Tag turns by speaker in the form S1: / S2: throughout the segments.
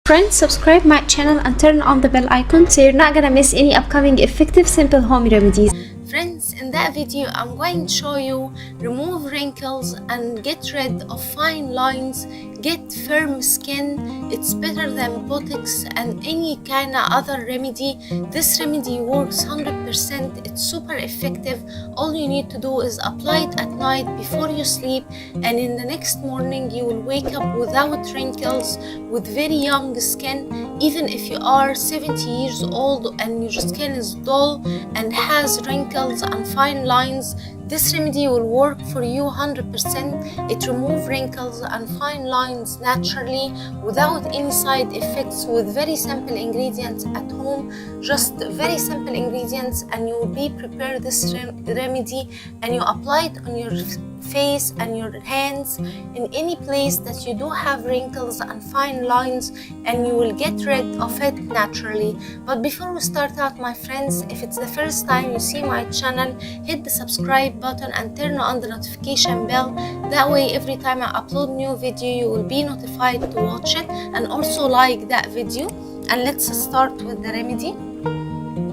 S1: Friends, subscribe my channel and turn on the bell icon so you're not gonna miss any upcoming effective simple home remedies.
S2: Friends, in that video I'm going to show you remove wrinkles and get rid of fine lines, get firm skin. It's better than Botox and any kind of other remedy. This remedy works 100%. It's super effective. All you need to do is apply it at night before you sleep, and in the next morning you will wake up without wrinkles, with very young skin. Even if you are 70 years old and your skin is dull and has wrinkles and fine lines, this remedy will work for you 100%. It removes wrinkles and fine lines naturally without any side effects, with very simple ingredients at home. Just very simple ingredients, and you will be prepared this remedy and you apply it on your face and your hands in any place that you do have wrinkles and fine lines, and you will get rid of it naturally. But before we start out, my friends, if it's the first time you see my channel, hit the subscribe button and turn on the notification bell. That way every time I upload new video you will be notified to watch it, and also like that video. And let's start with the remedy.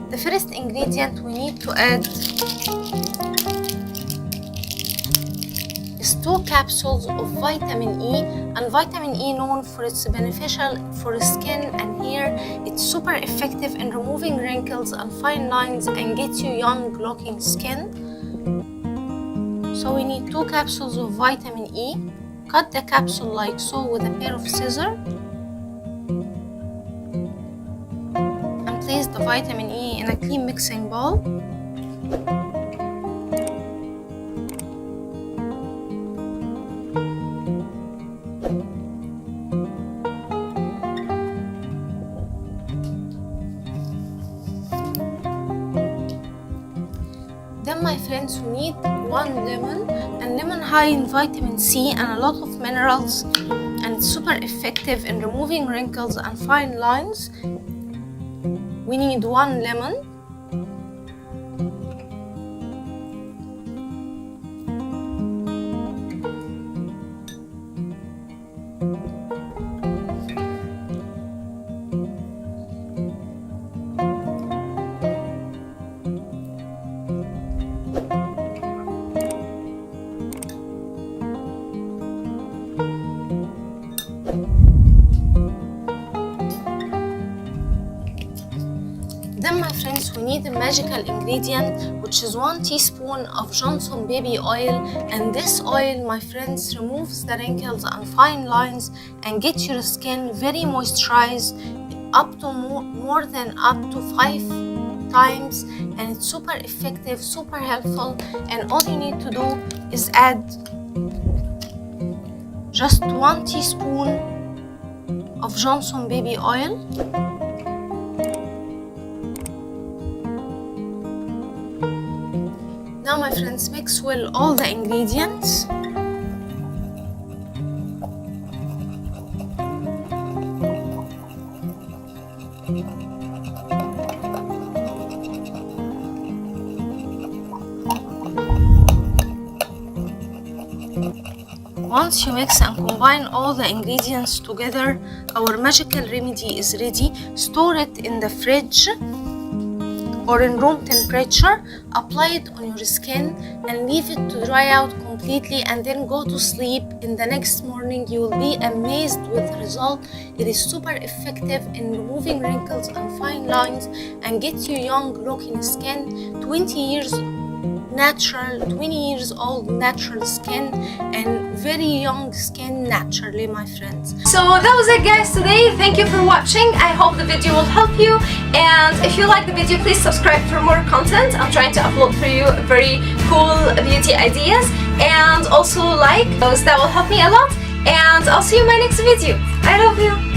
S2: The first ingredient we need to add is 2 capsules of vitamin E, and vitamin E known for its beneficial for skin and hair. It's super effective in removing wrinkles and fine lines and get you young looking skin. So we need 2 capsules of vitamin E. Cut the capsule like so with a pair of scissors and place the vitamin E in a clean mixing bowl. Then, my friends, we need 1 lemon, and lemon high in vitamin C and a lot of minerals, and it's super effective in removing wrinkles and fine lines. We need 1 lemon. Then, my friends, we need a magical ingredient, which is 1 teaspoon of Johnson baby oil. And this oil, my friends, removes the wrinkles and fine lines and gets your skin very moisturized, up to more than up to 5 times. And it's super effective, super helpful. And all you need to do is add just 1 teaspoon of Johnson baby oil. Now, my friends, mix well all the ingredients. Once you mix and combine all the ingredients together, our magical remedy is ready. Store it in the fridge or in room temperature. Apply it on your skin and leave it to dry out completely, and then go to sleep. In the next morning you will be amazed with the result. It is super effective in removing wrinkles and fine lines and get you young looking skin. 20 years natural, 20 years old natural skin, and very young skin naturally, my friends.
S1: So that was it, guys, today. Thank you for watching. I hope the video will help you, and if you like the video, please subscribe for more content. I'm trying to upload for you very cool beauty ideas, and also like those. That will help me a lot, and I'll see you in my next video. I love you.